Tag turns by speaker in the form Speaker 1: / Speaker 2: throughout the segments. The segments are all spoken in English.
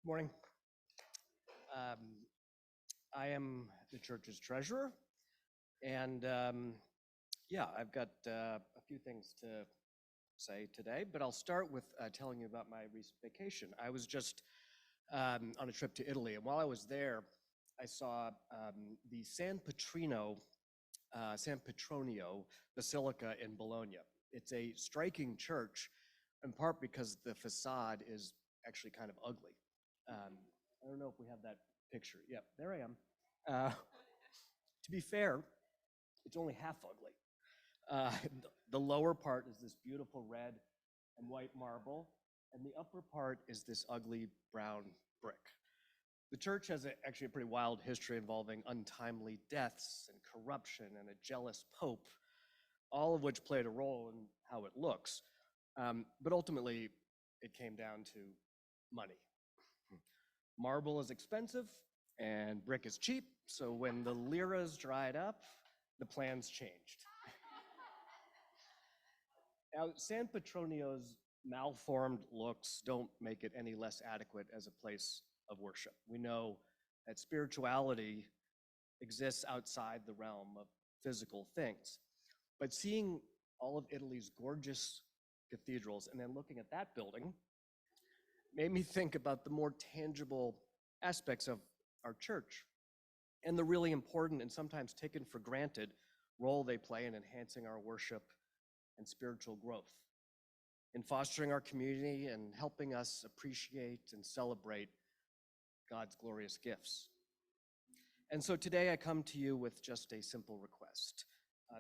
Speaker 1: Morning. Um, I am the church's treasurer, and yeah, I've got a few things to say today, but I'll start with telling you about my recent vacation. I was just on a trip to Italy, and while I was there, I saw the San Petronio Basilica in Bologna. It's a striking church, in part because the facade is actually kind of ugly. I don't know if we have that picture. Yep, there I am. Uh, to be fair, it's only half ugly. Uh, the lower part is this beautiful red and white marble, and the upper part is this ugly brown brick. The church has actually a pretty wild history involving untimely deaths and corruption and a jealous pope, all of which played a role in how it looks. But ultimately, it came down to money. Marble is expensive and brick is cheap, so when the liras dried up, the plans changed. Now, San Petronio's malformed looks don't make it any less adequate as a place of worship. We know that spirituality exists outside the realm of physical things. But seeing all of Italy's gorgeous cathedrals and then looking at that building made me think about the more tangible aspects of our church and the really important and sometimes taken for granted role they play in enhancing our worship and spiritual growth, in fostering our community and helping us appreciate and celebrate God's glorious gifts. And so today I come to you with just a simple request,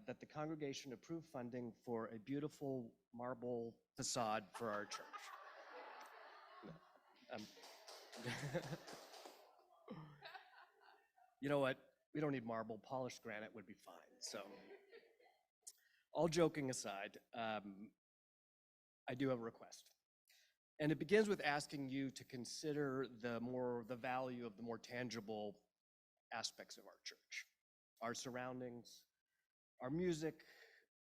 Speaker 1: that the congregation approve funding for a beautiful marble facade for our church. Um, you know what? We don't need marble. Polished granite would be fine. So, all joking aside, I do have a request. And it begins with asking you to consider the value of the more tangible aspects of our church, our surroundings, our music,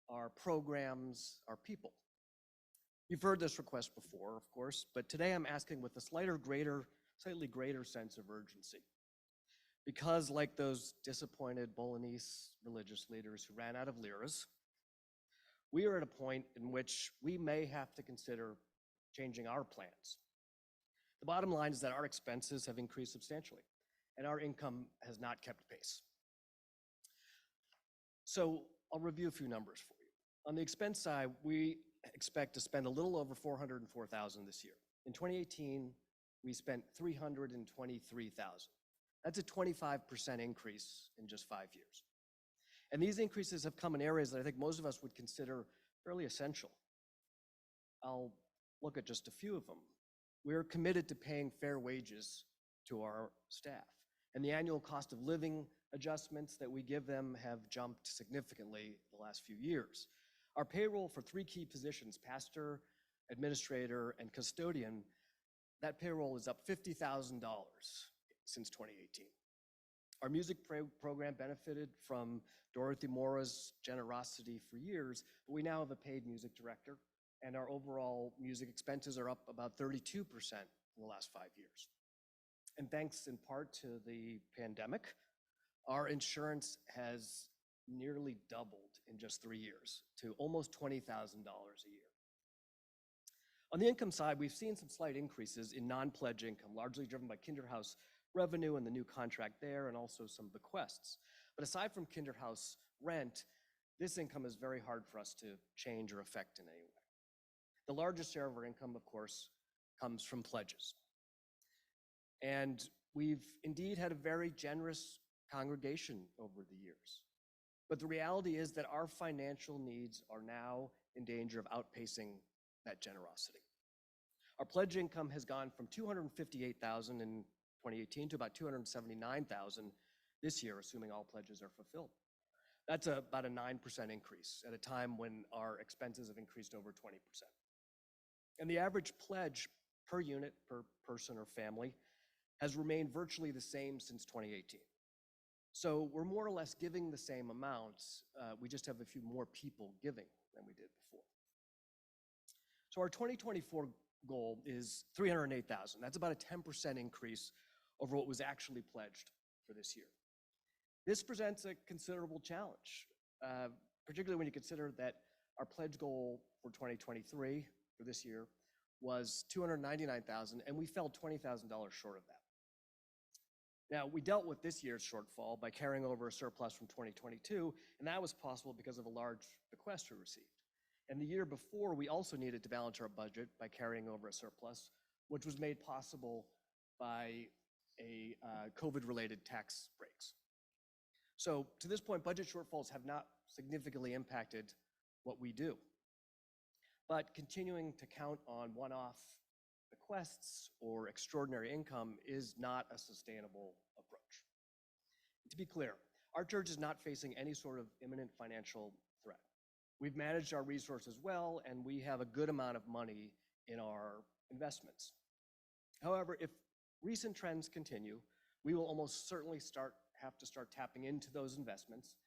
Speaker 1: our programs, our people. You've heard this request before, of course, but today I'm asking with a slightly greater sense of urgency. Because like those disappointed Bolognese religious leaders who ran out of liras, we are at a point in which we may have to consider changing our plans. The bottom line is that our expenses have increased substantially, and our income has not kept pace. So I'll review a few numbers for you. On the expense side, we expect to spend a little over $404,000 this year. In 2018, we spent $323,000. That's a 25% increase in just 5 years. And these increases have come in areas that I think most of us would consider fairly essential. I'll look at just a few of them. We're committed to paying fair wages to our staff, and the annual cost of living adjustments that we give them have jumped significantly the last few years. Our payroll for 3 key positions, pastor, administrator, and custodian, that payroll is up $50,000 since 2018. Our music program benefited from Dorothy Mora's generosity for years, but we now have a paid music director, and our overall music expenses are up about 32% in the last 5 years. And thanks in part to the pandemic, our insurance has nearly doubled in just 3 years to almost $20,000 a year. On the income side, we've seen some slight increases in non-pledge income, largely driven by Kinderhouse revenue and the new contract there, and also some bequests. But aside from Kinderhouse rent, this income is very hard for us to change or affect in any way. The largest share of our income, of course, comes from pledges. And we've indeed had a very generous congregation over the years. But the reality is that our financial needs are now in danger of outpacing that generosity. Our pledge income has gone from $258,000 in 2018 to about $279,000 this year, assuming all pledges are fulfilled. That's about a 9% increase at a time when our expenses have increased over 20%. And the average pledge per unit, per person or family, has remained virtually the same since 2018. So we're more or less giving the same amounts, we just have a few more people giving than we did before. So our 2024 goal is 308,000. That's about a 10% increase over what was actually pledged for this year. This presents a considerable challenge, particularly when you consider that our pledge goal for 2023, for this year, was 299,000, and we fell $20,000 short of that. Now, we dealt with this year's shortfall by carrying over a surplus from 2022, and that was possible because of a large bequest we received. And the year before, we also needed to balance our budget by carrying over a surplus, which was made possible by a COVID-related tax breaks. So to this point, budget shortfalls have not significantly impacted what we do. But continuing to count on one-off bequests or extraordinary income is not a sustainable approach. To be clear, our church is not facing any sort of imminent financial threat. We've managed our resources well, and we have a good amount of money in our investments. However, if recent trends continue, we will almost certainly have to start tapping into those investments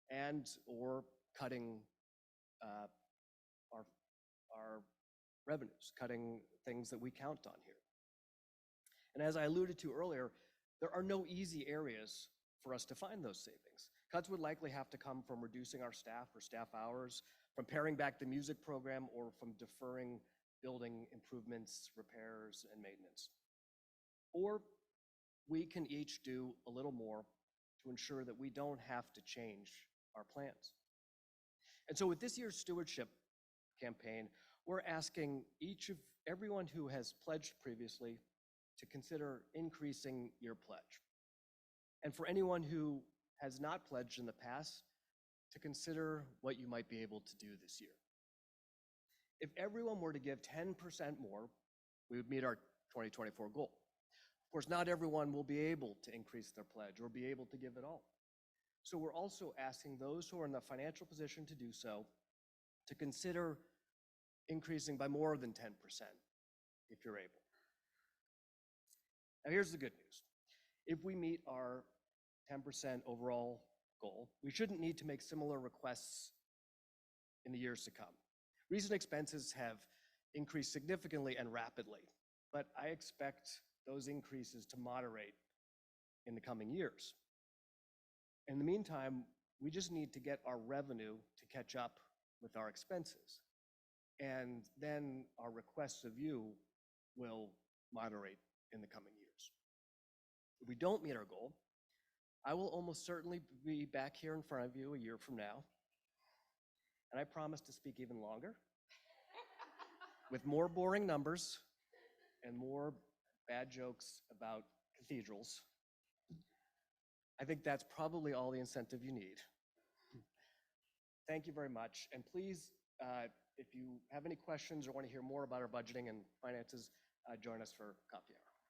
Speaker 1: and or cutting our revenues, cutting things that we count on here. And as I alluded to earlier, there are no easy areas for us to find those savings. Cuts would likely have to come from reducing our staff or staff hours, from paring back the music program, or from deferring building improvements, repairs, and maintenance. Or we can each do a little more to ensure that we don't have to change our plans. And so with this year's stewardship campaign, we're asking everyone who has pledged previously to consider increasing your pledge. And for anyone who has not pledged in the past, to consider what you might be able to do this year. If everyone were to give 10% more, we would meet our 2024 goal. Of course, not everyone will be able to increase their pledge or be able to give it all. So we're also asking those who are in the financial position to do so to consider increasing by more than 10% if you're able. Now here's the good news. If we meet our 10% overall goal, we shouldn't need to make similar requests in the years to come. Recent expenses have increased significantly and rapidly, but I expect those increases to moderate in the coming years. In the meantime, we just need to get our revenue to catch up with our expenses. And then our requests of you will moderate in the coming years. If we don't meet our goal, I will almost certainly be back here in front of you a year from now. And I promise to speak even longer with more boring numbers and more bad jokes about cathedrals. I think that's probably all the incentive you need. Thank you very much. And please, if you have any questions or want to hear more about our budgeting and finances, join us for coffee hour.